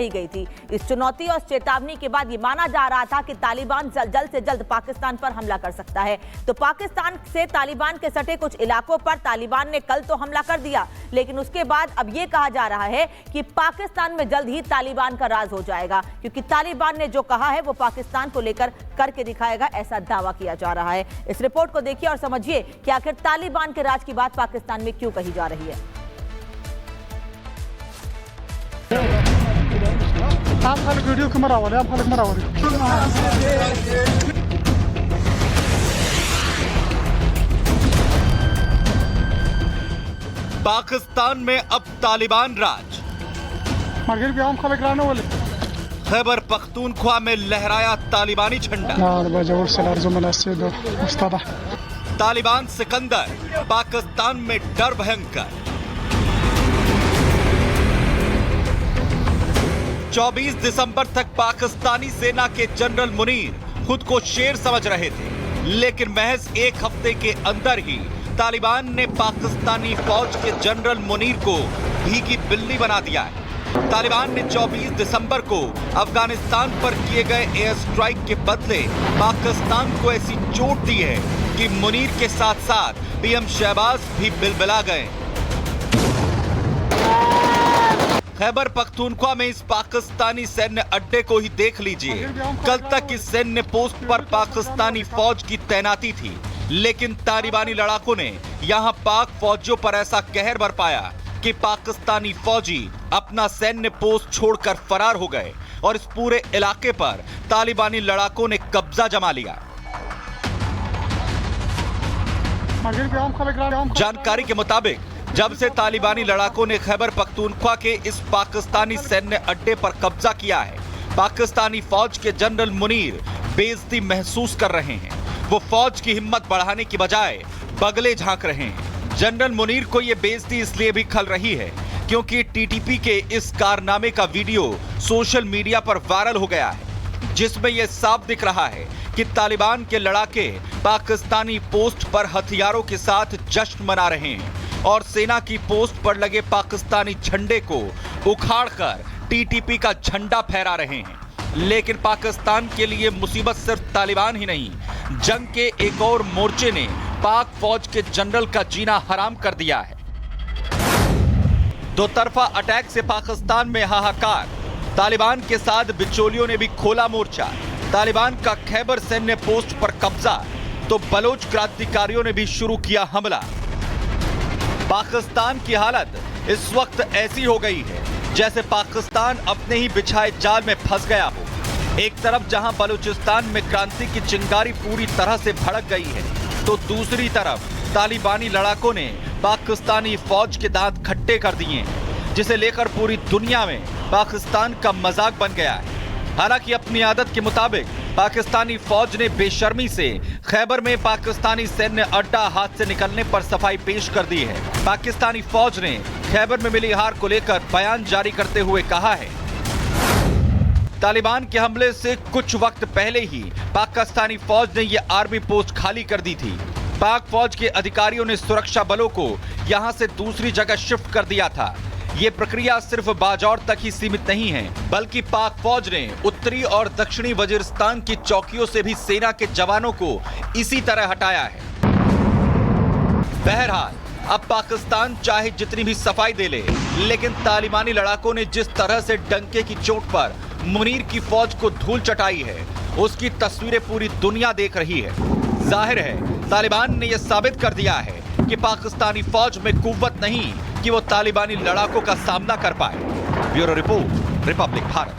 कही गई थी। इस चुनौती और चेतावनी के बाद ये माना जा रहा था कि तालिबान जल्द से जल्द पाकिस्तान पर हमला कर सकता है। तो पाकिस्तान से तालिबान के सटे कुछ इलाकों पर तालिबान ने कल तो हमला कर दिया, लेकिन उसके बाद अब ये कहा जा रहा है कि पाकिस्तान में जल्द ही तालिबान का राज हो जाएगा, क्योंकि तालिबान ने जो कहा है वो पाकिस्तान को लेकर करके दिखाएगा, ऐसा दावा किया जा रहा है। इस रिपोर्ट को देखिए और समझिए कि आखिर तालिबान के राज की बात पाकिस्तान में क्यों कही जा रही है। आप खाली वीडियो कैमरा वाले, आप खाली कैमरा वाले। पाकिस्तान में अब तालिबान राज। मार्केट पे हम खाली कराने वाले। खैबर पख्तूनख्वा में लहराया तालिबानी झंडा। तालिबान सिकंदर, पाकिस्तान में डर भयंकर। 24 दिसंबर तक पाकिस्तानी सेना के जनरल मुनीर खुद को शेर समझ रहे थे, लेकिन महज एक हफ्ते के अंदर ही तालिबान ने पाकिस्तानी फौज के जनरल मुनीर को भीगी बिल्ली बना दिया है। तालिबान ने 24 दिसंबर को अफगानिस्तान पर किए गए एयर स्ट्राइक के बदले पाकिस्तान को ऐसी चोट दी है कि मुनीर के साथ साथ पीएम शहबाज भी बिलबिला गए। खैबर पख्तूनख्वा में इस पाकिस्तानी सैन्य अड्डे को ही देख लीजिए। कल तक इस सैन्य पोस्ट पर पाकिस्तानी फौज की तैनाती थी, लेकिन तालिबानी लड़ाकों ने यहां पाक फौजियों पर ऐसा कहर बरपाया कि पाकिस्तानी फौजी अपना सैन्य पोस्ट छोड़कर फरार हो गए और इस पूरे इलाके पर तालिबानी लड़ाकों ने कब्जा जमा लिया। जानकारी के मुताबिक जब से तालिबानी लड़ाकों ने खैबर पख्तूनख्वा के इस पाकिस्तानी सैन्य अड्डे पर कब्जा किया है, पाकिस्तानी फौज के जनरल मुनीर बेइज्जती महसूस कर रहे हैं। वो फौज की हिम्मत बढ़ाने की बजाय बगले झांक रहे हैं। जनरल मुनीर को ये बेइज्जती इसलिए भी खल रही है क्योंकि टीटीपी के इस कारनामे का वीडियो सोशल मीडिया पर वायरल हो गया है, जिसमें यह साफ दिख रहा है कि तालिबान के लड़ाके पाकिस्तानी पोस्ट पर हथियारों के साथ जश्न मना रहे हैं और सेना की पोस्ट पर लगे पाकिस्तानी झंडे को उखाड़कर टीटीपी का झंडा फहरा रहे हैं। लेकिन पाकिस्तान के लिए मुसीबत सिर्फ तालिबान ही नहीं, जंग के एक और मोर्चे ने पाक फौज के जनरल का जीना हराम कर दिया है। दो तरफा अटैक से पाकिस्तान में हाहाकार। तालिबान के साथ बिचौलियों ने भी खोला मोर्चा। तालिबान का खैबर सैन्य पोस्ट पर कब्जा तो बलोच क्रांतिकारियों ने भी शुरू किया हमला। पाकिस्तान की हालत इस वक्त ऐसी हो गई है जैसे पाकिस्तान अपने ही बिछाए जाल में फंस गया हो। एक तरफ जहां बलूचिस्तान में क्रांति की चिंगारी पूरी तरह से भड़क गई है, तो दूसरी तरफ तालिबानी लड़ाकों ने पाकिस्तानी फौज के दांत खट्टे कर दिए हैं, जिसे लेकर पूरी दुनिया में पाकिस्तान का मजाक बन गया है। हालांकि अपनी आदत के मुताबिक पाकिस्तानी फौज ने बेशर्मी से खैबर में पाकिस्तानी सैन्य अड्डा हाथ से निकलने पर सफाई पेश कर दी है। पाकिस्तानी फौज ने खैबर में मिली हार को लेकर बयान जारी करते हुए कहा है, तालिबान के हमले से कुछ वक्त पहले ही पाकिस्तानी फौज ने यह आर्मी पोस्ट खाली कर दी थी। पाक फौज के अधिकारियों ने सुरक्षा बलों को यहां से दूसरी जगह शिफ्ट कर दिया था। ये प्रक्रिया सिर्फ बाजौर तक ही सीमित नहीं है, बल्कि पाक फौज ने उत्तरी और दक्षिणी वजीरिस्तान की चौकियों से भी सेना के जवानों को इसी तरह हटाया है। बहरहाल अब पाकिस्तान चाहे जितनी भी सफाई दे ले, लेकिन तालिबानी लड़ाकों ने जिस तरह से डंके की चोट पर मुनीर की फौज को धूल चटाई है, उसकी तस्वीरें पूरी दुनिया देख रही है। जाहिर है तालिबान ने यह साबित कर दिया है कि पाकिस्तानी फौज में कुव्वत नहीं कि वो तालिबानी लड़ाकों का सामना कर पाए। Bureau report, Republic Bharat.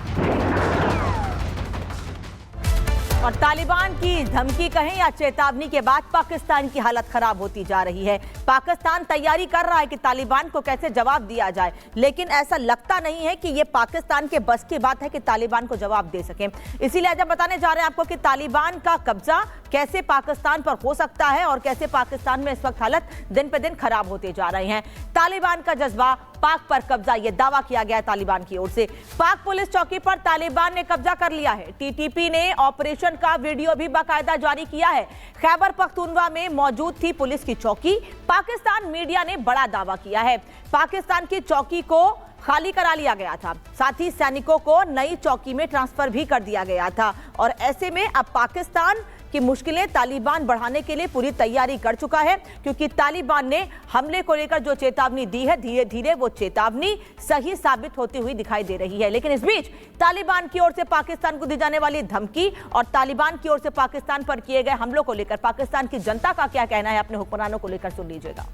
और तालिबान की धमकी कहें या चेतावनी के बाद पाकिस्तान की हालत खराब होती जा रही है। पाकिस्तान तैयारी कर रहा है कि तालिबान को कैसे जवाब दिया जाए, लेकिन ऐसा लगता नहीं है कि ये पाकिस्तान के बस की बात है कि तालिबान को जवाब दे सकें। इसीलिए आज हम बताने जा रहे हैं आपको कि तालिबान का कब्जा कैसे पाकिस्तान पर हो सकता है और कैसे पाकिस्तान में इस वक्त हालत दिन पे दिन खराब होते जा रहे हैं। तालिबान का जज्बा, पाक पर कब्जा, यह दावा किया गया है तालिबान की ओर से। पाक पुलिस चौकी पर तालिबान ने कब्जा कर लिया है। टीटीपी ने ऑपरेशन का वीडियो भी बाकायदा जारी किया है। खैबर पख्तूनख्वा में मौजूद थी पुलिस की चौकी। पाकिस्तान मीडिया ने बड़ा दावा किया है। पाकिस्तान की चौकी को खाली करा लिया गया था। साथ ही सैनिकों को नई चौकी में ट्रांसफर भी कर दिया गया था और ऐसे में अब पाकिस्तान की मुश्किलें तालिबान बढ़ाने के लिए पूरी तैयारी कर चुका है, क्योंकि तालिबान ने हमले को लेकर जो चेतावनी दी है, धीरे धीरे वो चेतावनी सही साबित होती हुई दिखाई दे रही है। लेकिन इस बीच तालिबान की ओर से पाकिस्तान को दी जाने वाली धमकी और तालिबान की ओर से पाकिस्तान पर किए गए हमलों को लेकर पाकिस्तान की जनता का क्या कहना है, अपने हुक्मरानों को लेकर सुन लीजिएगा।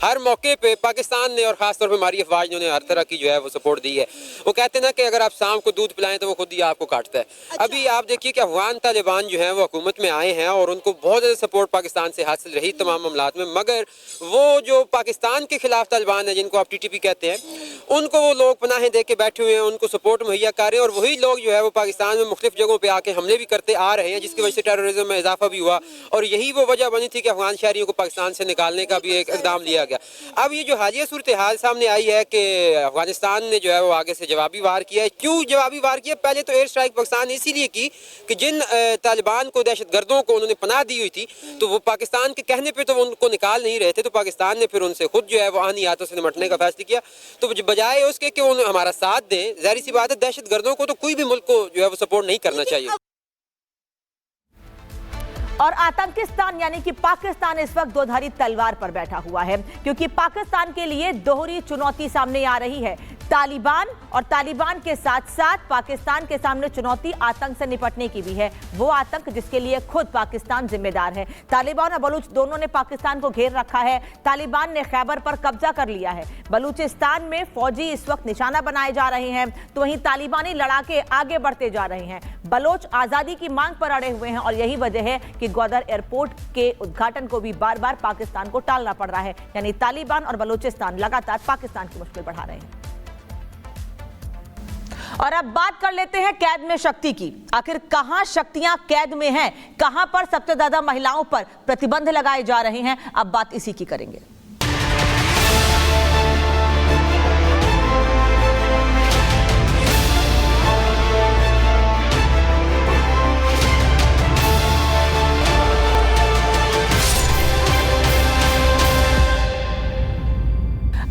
हर मौके पे पाकिस्तान ने और खासतौर पे हमारी अफवाज ने हर तरह की जो है वो सपोर्ट दी है। वो कहते हैं ना कि अगर आप शाम को दूध पिलाएं तो वो खुद ही आपको काटता है। अच्छा। अभी आप देखिए कि अफगान तालिबान जो है वो हुकूमत में आए हैं और उनको बहुत ज़्यादा सपोर्ट पाकिस्तान से हासिल रही तमाम मामलात में, मगर वो जो पाकिस्तान के खिलाफ तालिबान है जिनको आप TTP कहते हैं, उनको वो लोग पनाहें दे के बैठे हुए हैं, उनको सपोर्ट मुहैया कर रहे हैं और वही लोग जो है वो पाकिस्तान में मुख्तलिफ जगहों पर आके हमले भी करते आ रहे हैं, जिसकी वजह से टेररिज्म में इजाफा भी हुआ और यही वो वजह बनी थी कि अफगान शहरियों को पाकिस्तान से निकालने का भी एक इकदाम लिया गया। अब ये जो हालिया सूरत हाल सामने आई है कि अफगानिस्तान ने जो है वो आगे से जवाबी वार किया है। क्यों जवाबी वार किया? पहले तो एयर स्ट्राइक पाकिस्तान ने इसीलिए की कि जिन तालिबान को, दहशतगर्दों को उन्होंने पनाह दी हुई थी, तो वो पाकिस्तान के कहने पे तो वो उनको निकाल नहीं रहे थे, तो पाकिस्तान ने फिर उनसे खुद जो है वो आनी हाथों से निपटने का फैसला किया। तो बजाय उसके कि वो हमारा साथ दें, ज़ाहिर सी बात है दहशतगर्दों को तो कोई भी मुल्क को जो है वो सपोर्ट नहीं करना चाहिए। और आतंकिस्तान यानी कि पाकिस्तान इस वक्त दोधारी तलवार पर बैठा हुआ है, क्योंकि पाकिस्तान के लिए दोहरी चुनौती सामने आ रही है। तालिबान और तालिबान के साथ साथ पाकिस्तान के सामने चुनौती आतंक से निपटने की भी है, वो आतंक जिसके लिए खुद पाकिस्तान जिम्मेदार है। तालिबान और बलूच दोनों ने पाकिस्तान को घेर रखा है। तालिबान ने खैबर पर कब्जा कर लिया है। बलूचिस्तान में फौजी इस वक्त निशाना बनाए जा रहे हैं, तो वहीं तालिबानी लड़ाके आगे बढ़ते जा रहे हैं। बलोच आजादी की मांग पर अड़े हुए हैं और यही वजह है कि ग्वादर एयरपोर्ट के उद्घाटन को भी बार बार पाकिस्तान को टालना पड़ रहा है। यानी तालिबान और बलूचिस्तान लगातार पाकिस्तान की मुश्किल बढ़ा रहे हैं। और अब बात कर लेते हैं कैद में शक्ति की। आखिर कहां शक्तियां कैद में हैं, कहां पर सबसे ज्यादा महिलाओं पर प्रतिबंध लगाए जा रहे हैं, अब बात इसी की करेंगे।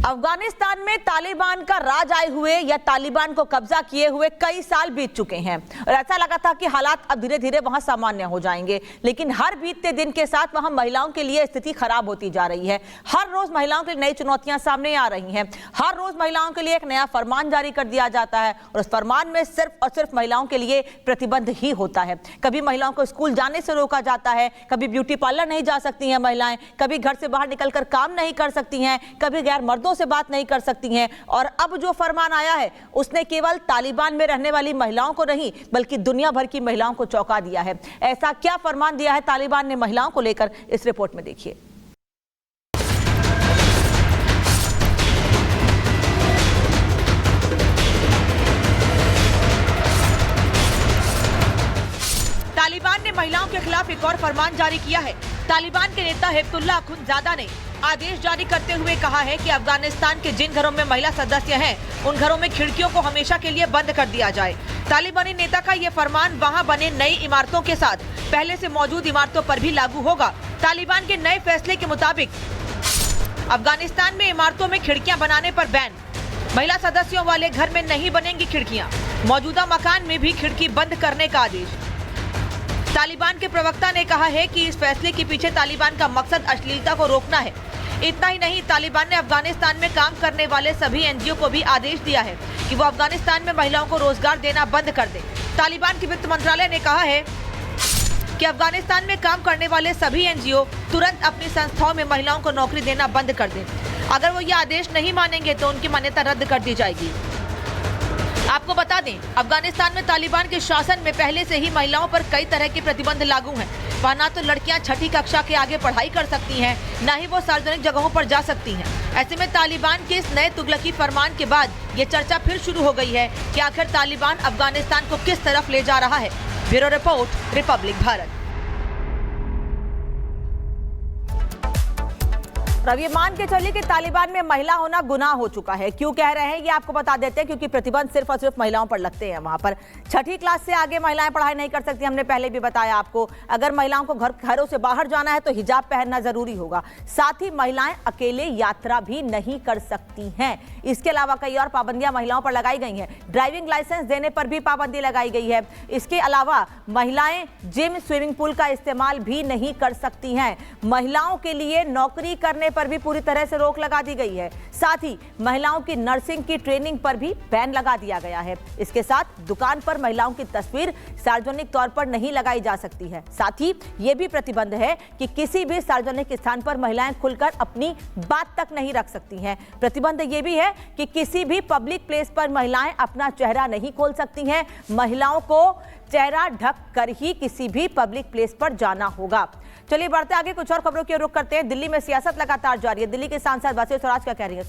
अफगानिस्तान में तालिबान का राज आए हुए या तालिबान को कब्जा किए हुए कई साल बीत चुके हैं और ऐसा लगा था कि हालात अब धीरे धीरे वहां सामान्य हो जाएंगे, लेकिन हर बीतते दिन के साथ वहां महिलाओं के लिए स्थिति खराब होती जा रही है। हर रोज महिलाओं के लिए नई चुनौतियां सामने आ रही हैं। हर रोज महिलाओं के लिए एक नया फरमान जारी कर दिया जाता है और उस फरमान में सिर्फ और सिर्फ महिलाओं के लिए प्रतिबंध ही होता है। कभी महिलाओं को स्कूल जाने से रोका जाता है, कभी ब्यूटी पार्लर नहीं जा सकती हैं महिलाएं, कभी घर से बाहर निकलकर काम नहीं कर सकती हैं, कभी गैर मर्दों से बात नहीं कर सकती हैं। और अब जो फरमान आया है उसने केवल तालिबान में रहने वाली महिलाओं को नहीं बल्कि दुनिया भर की महिलाओं को चौंका दिया है। ऐसा क्या फरमान दिया है तालिबान ने महिलाओं को लेकर, इस रिपोर्ट में देखिए। तालिबान ने महिलाओं के खिलाफ एक और फरमान जारी किया है। तालिबान के नेता हिब्तुल्लाह अखुंज़ादा ने आदेश जारी करते हुए कहा है कि अफगानिस्तान के जिन घरों में महिला सदस्य हैं उन घरों में खिड़कियों को हमेशा के लिए बंद कर दिया जाए। तालिबानी नेता का ये फरमान वहां बने नई इमारतों के साथ पहले से मौजूद इमारतों पर भी लागू होगा। तालिबान के नए फैसले के मुताबिक अफगानिस्तान में इमारतों में खिड़कियां बनाने पर बैन, महिला सदस्यों वाले घर में नहीं बनेंगी खिड़कियां, मौजूदा मकान में भी खिड़की बंद करने का आदेश। तालिबान के प्रवक्ता ने कहा है कि इस फैसले के पीछे तालिबान का मकसद अश्लीलता को रोकना है। इतना ही नहीं, तालिबान ने अफगानिस्तान में काम करने वाले सभी NGO को भी आदेश दिया है कि वो अफगानिस्तान में महिलाओं को रोजगार देना बंद कर दे। तालिबान के वित्त मंत्रालय ने कहा है कि अफगानिस्तान में काम करने वाले सभी NGO तुरंत अपनी संस्थाओं में महिलाओं को नौकरी देना बंद कर दें। अगर वो ये आदेश नहीं मानेंगे तो उनकी मान्यता रद्द कर दी जाएगी। आपको बता दें, अफगानिस्तान में तालिबान के शासन में पहले से ही महिलाओं पर कई तरह के प्रतिबंध लागू हैं। वहाँ ना तो लड़कियां 6ठी कक्षा के आगे पढ़ाई कर सकती हैं, ना ही वो सार्वजनिक जगहों पर जा सकती हैं। ऐसे में तालिबान के इस नए तुगलकी फरमान के बाद ये चर्चा फिर शुरू हो गई है कि आखिर तालिबान अफगानिस्तान को किस तरफ ले जा रहा है। Bureau report, Republic Bharat. अब ये मान के चलिए कि तालिबान में महिला होना गुनाह हो चुका है। क्यों कह रहे हैं ये आपको बता देते हैं, क्योंकि प्रतिबंध सिर्फ और सिर्फ महिलाओं पर लगते हैं। वहां पर 6ठी क्लास से आगे महिलाएं पढ़ाई नहीं कर सकती, हमने पहले भी बताया आपको। अगर महिलाओं को घरों से बाहर जाना है तो हिजाब पहनना जरूरी होगा। साथ ही महिलाएं अकेले यात्रा भी नहीं कर सकती हैं। इसके अलावा कई और पाबंदियां महिलाओं पर लगाई गई हैं। ड्राइविंग लाइसेंस देने पर भी पाबंदी लगाई गई है। इसके अलावा महिलाएं जिम, स्विमिंग पूल का इस्तेमाल भी नहीं कर सकती हैं। महिलाओं के लिए नौकरी करने पर भी पूरी तरह से रोक लगा दी गई है। साथ ही महिलाओं की नर्सिंग की ट्रेनिंग पर भी बैन लगा दिया गया है। इसके साथ दुकान पर महिलाओं की तस्वीर सार्वजनिक तौर पर नहीं लगाई जा सकती है। साथ ही यह भी प्रतिबंध है कि किसी भी सार्वजनिक स्थान पर महिलाएं खुलकर अपनी बात तक नहीं रख सकती हैं। प्रतिबंध यह भी है कि किसी भी पब्लिक प्लेस पर महिलाएं अपना चेहरा नहीं खोल सकती हैं। महिलाओं को चेहरा ढक कर ही किसी भी पब्लिक प्लेस पर जाना होगा। चलिए बढ़ते आगे, कुछ और खबरों की ओर रुख करते हैं। दिल्ली में सियासत लगातार जारी है। दिल्ली के सांसद वसीम स्वराज क्या कह रही है, सुनिए।